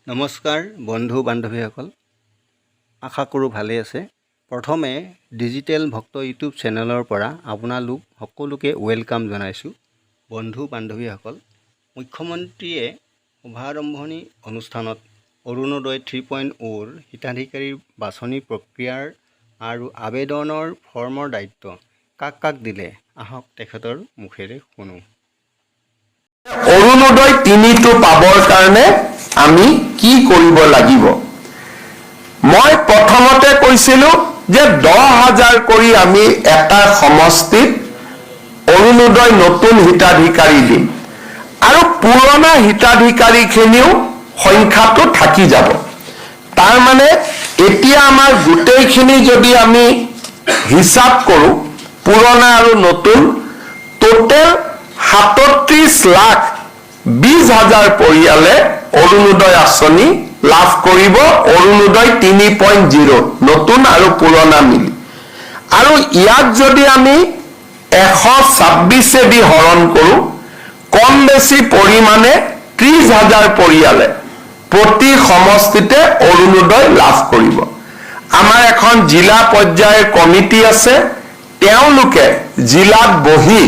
নমস্কাৰ বন্ধু বান্ধৱীসকল, আশা কৰোঁ ভালে আছে। প্ৰথমে ডিজিটেল ভক্ত ইউটিউব চেনেলৰ পৰা আপোনালোক সকলোকে ৱেলকাম জনাইছোঁ। বন্ধু বান্ধৱীসকল, মুখ্যমন্ত্ৰীয়ে শুভাৰম্ভণি অনুষ্ঠানত অৰুণোদয় 3.0ৰ হিতাধিকাৰীৰ বাছনি প্ৰক্ৰিয়াৰ আৰু আবেদনৰ ফৰ্মৰ দায়িত্ব কাক কাক দিলে, আহক তেখেতৰ মুখেৰে শুনো। অৰুণোদয় 3টো পাবৰ কাৰণে আমি কি কৰিব লাগিব? মই প্ৰথমতে কৈছিলোঁ যে 10,000 কৰি আমি এটা সমষ্টিত অৰুণোদয় নতুন হিতাধিকাৰী দিম আৰু পুৰণা হিতাধিকাৰীখিনিও সংখ্যাটো থাকি যাব। তাৰ মানে এতিয়া আমাৰ গোটেইখিনি যদি আমি হিচাপ কৰোঁ, পুৰণা আৰু নতুন, টোটেল 37,20,000 পৰিয়ালে অৰুণোদয় আঁচনি লাভ কৰিব। অৰুণোদয় 3.0 নতুন আৰু পুৰণা মিলি। আৰু ইয়াক যদি আমি 126 দি হৰণ কৰোঁ, কম বেছি পৰিমাণে 30,000 পৰিয়ালে প্ৰতি সমষ্টিতে অৰুণোদয় লাভ কৰিব। আমাৰ এখন জিলা পৰ্যায়ৰ কমিটি আছে, তেওঁলোকে জিলাত বহি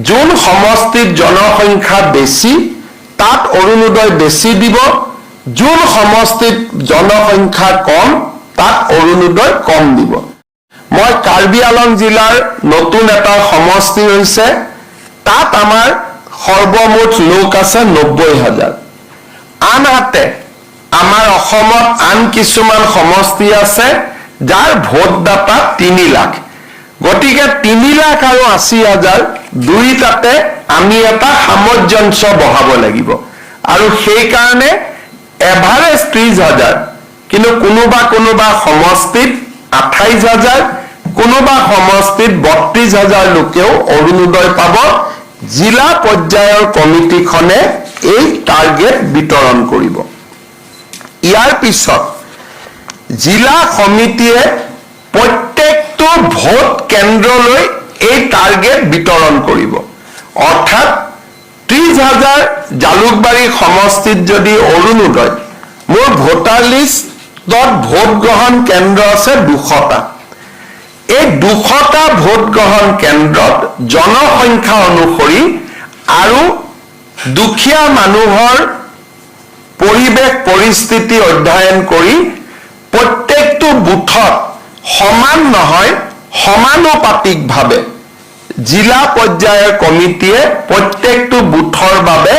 যোন সমষ্টিত জনসংখ্যা বেছি তাত অৰুণোদয় বেছি দিব, যোন সমষ্টিত জনসংখ্যা কম তাত অৰুণোদয় কম দিব। মই কাৰ্বি আলং জিলাৰ নতুন এটা সমষ্টি হৈছে, তাত আমাৰ সৰ্বমুঠ লোক আছে 90,000। আনহাতে আমাৰ অসমত আন কিছুমান সমষ্টি আছে যাৰ ভোটদাতা 3 লাখ। গতিকে 3 লাখ আৰু 80,000 দুইটাতে আমি এটা সামঞ্জস্য বহাব লাগিব আৰু সেইকাৰণে এভাৰেজ 30,000, কিন্তু কোনোবা সমষ্টিত 28,000, কোনোবা সমষ্টিত 32,000 লোকেও অৰুণোদয় পাব। জিলা পৰ্যায়ৰ কমিটিখনে এই টাৰ্গেট বিতৰণ কৰিব। ইয়াৰ পিছত জিলা সমিতিয়ে প্ৰত্যেকটো ভোট কেন্দ্ৰলৈ এই টাৰ্গেট বিতৰণ কৰিব। অৰ্থাৎ 30,000 জালুকবাৰী সমষ্টিত যদি অৰুণোদয়, মোৰ ভোটাৰ লিষ্টত ভোট গ্ৰহণ কেন্দ্ৰ আছে 200টা। এই 200টা ভোট গ্ৰহণ কেন্দ্ৰত জনসংখ্যা অনুসৰি আৰু দুখীয়া মানুহৰ পৰিৱেশ পৰিস্থিতি অধ্যয়ন কৰি প্ৰত্যেকটো বুথত সমান নহয়, সমানুপাতিকভাৱে জিলা পৰ্যায়ৰ কমিটিয়ে প্ৰত্যেকটো বুথৰ বাবে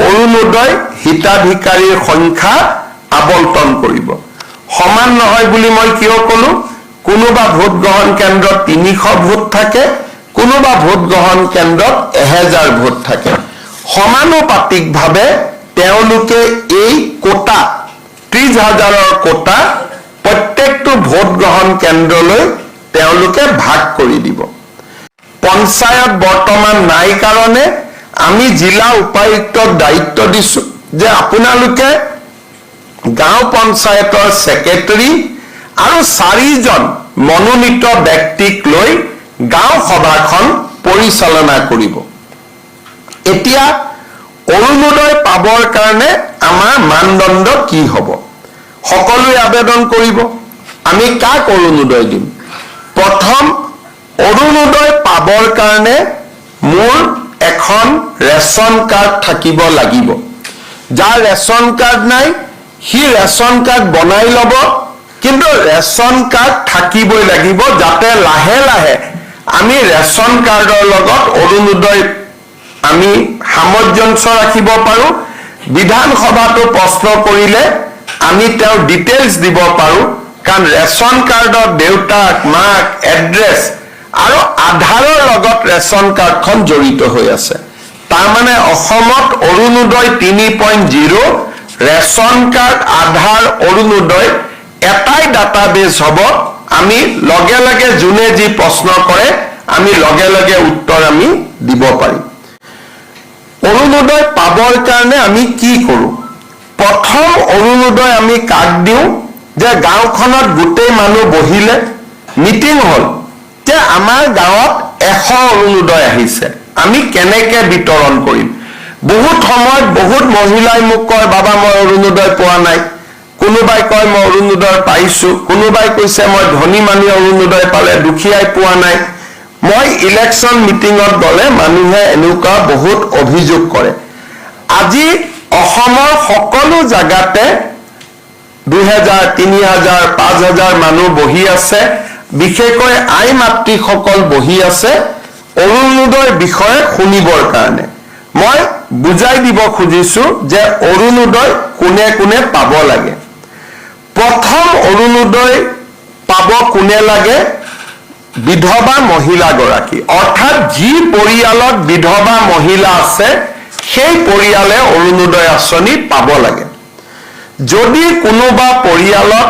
অৰুণোদয় হিতাধিকাৰীৰ সংখ্যা আবণ্টন কৰিব। সমান নহয় বুলি মই কিয় ক'লো? কোনোবা ভোট গ্ৰহণ কেন্দ্ৰত 300 ভোট থাকে, কোনোবা ভোট গ্ৰহণ কেন্দ্ৰত 1000 ভোট থাকে। সমানুপাতিকভাৱে তেওঁলোকে এই কোটা 30,000ৰ কোটা প্ৰত্যেকটো ভোট গ্ৰহণ কেন্দ্ৰলৈ তেওঁলোকে ভাগ কৰি দিব। পঞ্চায়ত বৰ্তমান নাই কাৰণে আমি জিলা উপায়ুক্তক দায়িত্ব দিছোঁ যে আপোনালোকে গাঁও পঞ্চায়তৰ ছেক্ৰেটাৰী আৰু 4জন মনোনীত ব্যক্তিক লৈ গাঁও সভাখন পৰিচালনা কৰিব। এতিয়া অৰুণোদয় পাবৰ কাৰণে আমাৰ মানদণ্ড কি হ'ব? সকলোৱে আবেদন কৰিব। আমি কাক অৰুণোদয় দিম? প্ৰথম, অৰুণোদয় পাবৰ কাৰণে মোৰ এখন ৰেচন কাৰ্ড থাকিব লাগিব। যাৰ ৰেচন কাৰ্ড নাই সি ৰেচন কাৰ্ড বনাই ল'ব, কিন্তু ৰেচন কাৰ্ড থাকিবই লাগিব, যাতে লাহে লাহে আমি ৰেচন কাৰ্ডৰ লগত অৰুণোদয় আমি সামঞ্জস্য ৰাখিব পাৰোঁ। বিধানসভাতো প্ৰশ্ন কৰিলে আমি তেওঁৰ ডিটেইলছ দিব পাৰোঁ, কাৰণ ৰেচন কাৰ্ডত দেউতাক, মাক, এড্ৰেছ আৰু আধাৰৰ লগত ৰেচন কাৰ্ডখন জড়িত হৈ আছে। তাৰমানে অসমত অৰুণোদয় 3.0 ৰেচন কাৰ্ড, আধাৰ, অৰুণোদয় এটাই ডাটাবেছ হ'ব। আমি লগে লগে যোনে যি প্ৰশ্ন কৰে আমি লগে লগে উত্তৰ আমি দিব পাৰিম। অৰুণোদয় পাবৰ কাৰণে আমি কি কৰোঁ? প্ৰথম অৰুণোদয় আমি কাক দিওঁ? যে গাঁওখনত গোটেই মানুহ বহিলে, মিটিং হ'ল যে আমাৰ গাঁৱত 100 অৰুণোদয় আহিছে, আমি কেনেকৈ বিতৰণ কৰিম? বহুত সময়ত বহুত মহিলাই মোক কয় বাবা মই অৰুণোদয় পোৱা নাই, কোনোবাই কয় মই অৰুণোদয় পাইছো, কোনোবাই কৈছে মই ধনী মানুহে অৰুণোদয় পালে দুখীয়াই পোৱা নাই। মই ইলেকশ্যন মিটিঙত গ'লে মানুহে এনেকুৱা বহুত অভিযোগ কৰে। আজি অসমৰ সকলো জাগাতে 2000, 3000, 5000 মানুহ বহি আছে, বিশেষকৈ আই মাতৃসকল বহি আছে অৰুণোদয়ৰ বিষয়ে শুনিবৰ কাৰণে। মই বুজাই দিব খুজিছো যে অৰুণোদয় কোনে কোনে পাব লাগে। প্ৰথম অৰুণোদয় পাব কোনে লাগে? বিধৱা মহিলাগৰাকী, অৰ্থাৎ যি পৰিয়ালত বিধৱা মহিলা আছে সেই পৰিয়ালে অৰুণোদয় আঁচনি পাব লাগে। যদি কোনোবা পৰিয়ালত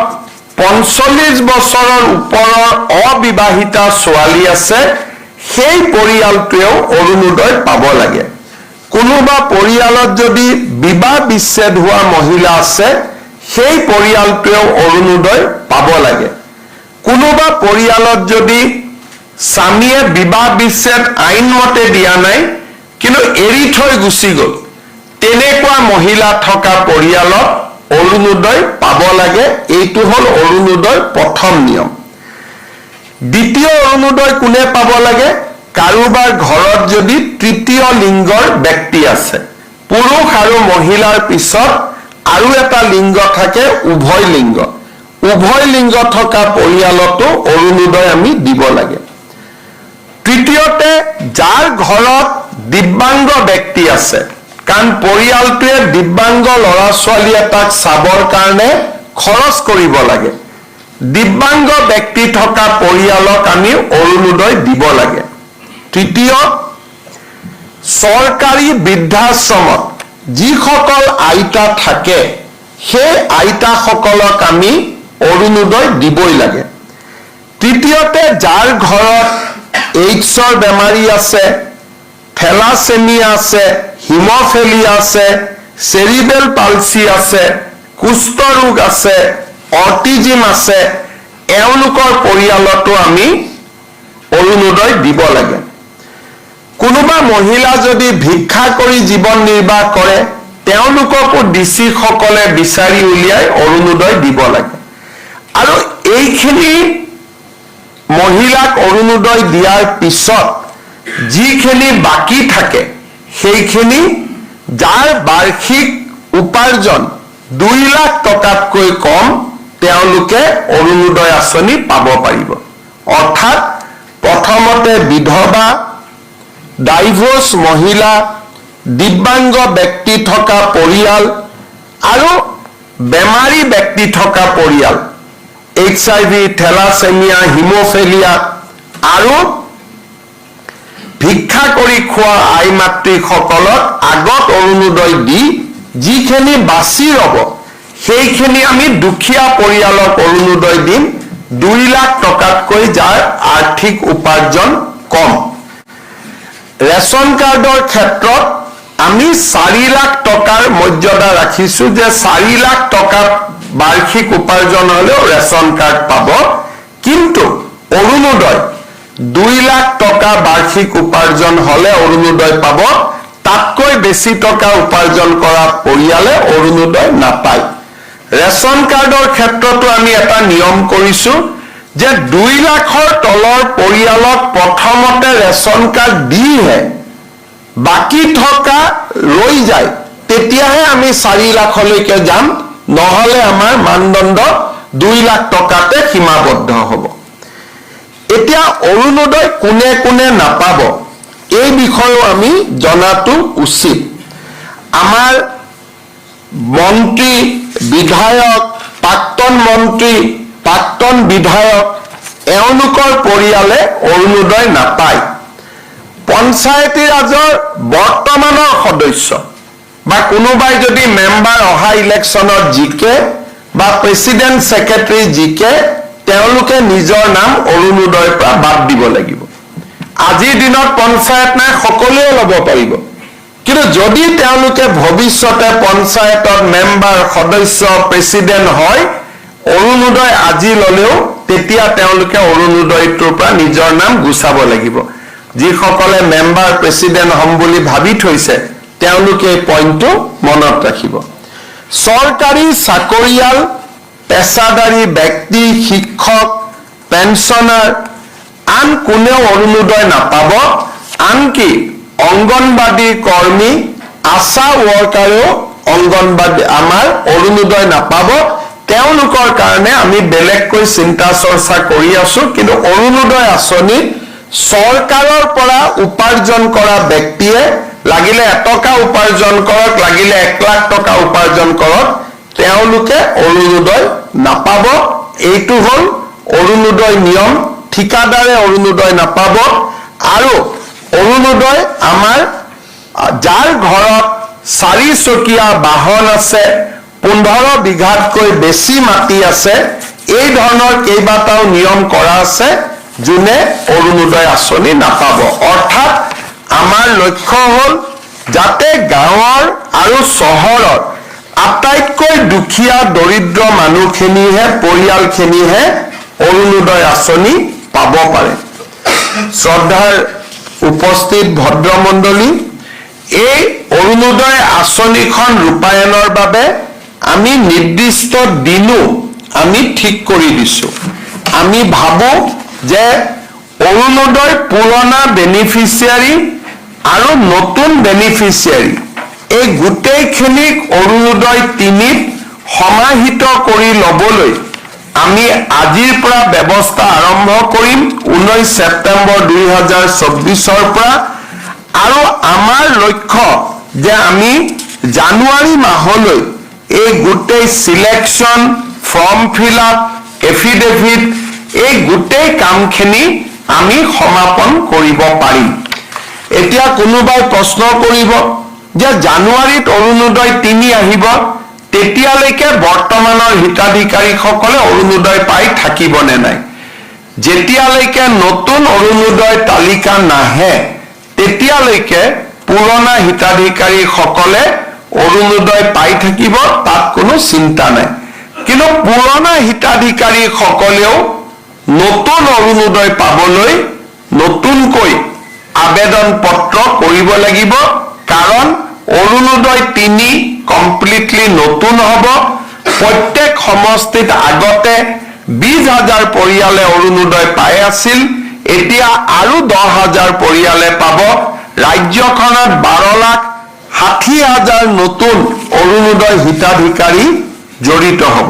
45 বছৰৰ ওপৰৰ অবিবাহিতা ছোৱালী আছে সেই পৰিয়ালটোৱেও অৰুণোদয় পাব লাগে। কোনোবা পৰিয়ালত যদি বিবাহ বিচ্ছেদ হোৱা মহিলা আছে সেই পৰিয়ালটোৱেও অৰুণোদয় পাব লাগে। কোনোবা পৰিয়ালত যদি স্বামীয়ে বিবাহ বিচ্ছেদ আইনমতে দিয়া নাই কিন্তু এৰি থৈ গুচি গ'ল, তেনেকুৱা মহিলা থকা পৰিয়ালত অৰুণোদয় পাব লাগে। এইটো হ'ল অৰুণোদয়ৰ প্ৰথম নিয়ম। দ্বিতীয় অৰুণোদয় কোনে পাব লাগে? কাৰোবাৰ ঘৰত যদি তৃতীয় লিংগৰ ব্যক্তি আছে, পুৰুষ আৰু মহিলাৰ পিছত আৰু এটা লিংগ থাকে উভয় লিংগ, উভয় লিংগ থকা পৰিয়ালতো অৰুণোদয় আমি দিব লাগে। তৃতীয়তে যাৰ ঘৰত দিব্যাংগ ব্যক্তি আছে, কাৰণ পৰিয়ালটোৱে দিব্যাংগ ল'ৰা ছোৱালী এটাক চাবৰ কাৰণে খৰচ কৰিব লাগে, দিব্যাংগ ব্যক্তি থকা পৰিয়ালক আমি অৰুণোদয় দিব লাগে। তৃতীয়, চৰকাৰী বৃদ্ধাশ্ৰমত যিসকল আইতা থাকে সেই আইতাসকলক আমি অৰুণোদয় দিবই লাগে। তৃতীয়তে যাৰ ঘৰত এইডছৰ বেমাৰী আছে, থেলাছেমিয়া আছে, হিম'ফেলিয়া আছে, চেৰিবেল পালচি আছে, কুষ্ঠ ৰোগ আছে, অটিজিম আছে, এওঁলোকৰ পৰিয়ালতো আমি অৰুণোদয় দিব লাগে। কোনোবা মহিলা যদি ভিক্ষা কৰি জীৱন নিৰ্বাহ কৰে তেওঁলোককো ডিচি সকলে বিচাৰি উলিয়াই অৰুণোদয় দিব লাগে। আৰু এইখিনি মহিলাক অৰুণোদয় দিয়াৰ পিছত যিখিনি বাকী থাকে সেইখিনি যাৰ বাৰ্ষিক উপাৰ্জন 2 লাখ টকাতকৈ কম তেওঁলোকে অৰুণোদয় আঁচনি পাব পাৰিব। অৰ্থাৎ প্ৰথমতে বিধৱা, ডাইভোৰ্চ মহিলা, দিব্যাংগ ব্যক্তি থকা পৰিয়াল আৰু বেমাৰী ব্যক্তি থকা পৰিয়াল, HIV, থেলাছেমিয়া, হিম'ফেলিয়া আৰু ভিক্ষা কৰি খোৱা আই মাতৃসকলক আগত অৰুণোদয় দি যিখিনি বাছি ৰব সেইখিনি আমি দুখীয়া পৰিয়ালক অৰুণোদয় দিম 2 লাখ টকাতকৈ যাৰ আৰ্থিক উপাৰ্জন কম। ৰেচন কাৰ্ডৰ ক্ষেত্ৰত আমি 4 লাখ টকাৰ মৰ্যাদা ৰাখিছো যে 4 লাখ টকা বাৰ্ষিক উপাৰ্জন হলেও ৰেচন কাৰ্ড পাব, কিন্তু অৰুণোদয় 2 লাখ টকা বাৰ্ষিক উপাৰ্জন হলে অৰুণোদয় পাব, তাতকৈ বেছি টকা উপাৰ্জন কৰা পৰিয়ালে অৰুণোদয় নাপায়। ৰেচন কাৰ্ডৰ ক্ষেত্ৰতো আমি এটা নিয়ম কৰিছো যে 2 লাখৰ তলৰ পৰিয়ালক প্ৰথমতে ৰেচন কাৰ্ড দিহে বাকী থকা ৰৈ যায়, তেতিয়াহে আমি 4 লাখলৈকে যাম, নহলে আমাৰ মানদণ্ড 2 লাখ টকাতে সীমাবদ্ধ হ'ব। এতিয়া অৰুণোদয় কোনে কোনে নাপাব এই বিষয়েও আমি জনাটো উচিত। আমাৰ মন্ত্ৰী, বিধায়ক, প্ৰাক্তন মন্ত্ৰী, প্ৰাক্তন বিধায়ক এওঁলোকৰ পৰিয়ালে অৰুণোদয় নাপায়। পঞ্চায়তী ৰাজৰ বৰ্তমানৰ সদস্য বা কোনোবাই যদি মেম্বাৰ অহা ইলেকশ্যনত জিকে বা প্ৰেচিডেণ্ট ছেক্ৰেটাৰী জিকে তেওঁলোকে নিজৰ নাম অৰুণোদয়ৰ পৰা বাদ দিব লাগিব। আজিৰ দিনত পঞ্চায়ত নাই, সকলোৱে ল'ব পাৰিব, কিন্তু যদি তেওঁলোকে ভৱিষ্যতে পঞ্চায়তত মেম্বাৰ, সদস্য, প্ৰেচিডেণ্ট হয় অৰুণোদয় আজি ল'লেও তেতিয়া তেওঁলোকে অৰুণোদয়টোৰ পৰা নিজৰ নাম গুচাব লাগিব। যিসকলে মেম্বাৰ, প্ৰেচিডেণ্ট হ'ম বুলি ভাবি থৈছে তেওঁলোকে এই পইণ্টটো মনত ৰাখিব। চৰকাৰী চাকৰিয়াল, পেছাদাৰী ব্যক্তি, শিক্ষক, পেঞ্চনাৰ, আন কোনেও অৰুণোদয় নাপাব। আনকি অংগনবাদী কৰ্মী, আশা ৱৰ্কাৰেও অংগনবাদী আমাৰ অৰুণোদয় নাপাব। তেওঁলোকৰ কাৰণে আমি বেলেগকৈ চিন্তা চৰ্চা কৰি আছো। কিন্তু অৰুণোদয় আঁচনি চৰকাৰৰ পৰা উপাৰ্জন কৰা ব্যক্তিয়ে লাগিলে এটকা উপাৰ্জন কৰক, লাগিলে 1 লাখ টকা উপাৰ্জন কৰক, তেওঁলোকে অৰুণোদয় নাপাব। এইটো হ'ল অৰুণোদয় নিয়ম। ঠিকাদাৰে অৰুণোদয় নাপাব। আৰু অৰুণোদয় আমাৰ যাৰ ঘৰত 4 চকীয়া বাহন আছে, 15 বিঘাতকৈ বেছি মাটি আছে, এই ধৰণৰ কেইবাটাও নিয়ম কৰা আছে, যোনে অৰুণোদয় আঁচনি নাপাব। অৰ্থাৎ আমাৰ লক্ষ্য হ'ল যাতে গাঁৱৰ আৰু চহৰৰ আটাইতকৈ দুখীয়া দৰিদ্ৰ মানুহখিনিহে, পৰিয়ালখিনিহে অৰুণোদয় আঁচনি পাব পাৰে। শ্ৰদ্ধাৰ উপস্থিত ভদ্ৰমণ্ডলী, এই অৰুণোদয় আঁচনিখন ৰূপায়ণৰ বাবে আমি নিৰ্দিষ্ট দিনো আমি ঠিক কৰি দিছো। আমি ভাবো যে অৰুণোদয় পুৰণা বেনিফিচিয়াৰী আৰু নতুন বেনিফিচিয়াৰী এই গোটেইখিনিক অৰুণোদয় 3ত সমাহিত কৰি ল'বলৈ আমি আজিৰ পৰা ব্যৱস্থা আৰম্ভ কৰিম 19 ছেপ্টেম্বৰ 2024 পৰা। আৰু আমাৰ লক্ষ্য যে আমি জানুৱাৰী মাহলৈ এই গোটেই সিলেকশ্যন, ফৰ্ম ফিল আপ, এফিডেভিট, এই গোটেই কামখিনি আমি সমাপন কৰিব পাৰিম। এতিয়া কোনোবাই প্ৰশ্ন কৰিব যে জানুৱাৰীত অৰুণোদয় 3 আহিব, তেতিয়ালৈকে বৰ্তমানৰ হিতাধিকাৰীসকলে অৰুণোদয় পাই থাকিবনে নাই? যেতিয়ালৈকে নতুন অৰুণোদয় তালিকা নাহে, তেতিয়ালৈকে পুৰণা হিতাধিকাৰীসকলে অৰুণোদয় পাই থাকিব, তাত কোনো চিন্তা নাই। কিন্তু পুৰণা হিতাধিকাৰীসকলেও নতুন অৰুণোদয় পাবলৈ নতুনকৈ আবেদন পত্ৰ কৰিব লাগিব। কাৰণ অৰুণোদয় 3 কমপ্লিটলি নতুন হ'ব। প্ৰত্যেক সমষ্টিত আগতে 20,000 পৰিয়ালে অৰুণোদয় পাই আছিল, এতিয়া আৰু 10,000 পৰিয়ালে পাব। ৰাজ্যখনত 12,60,000 নতুন অৰুণোদয় হিতাধিকাৰী জড়িত হ'ব।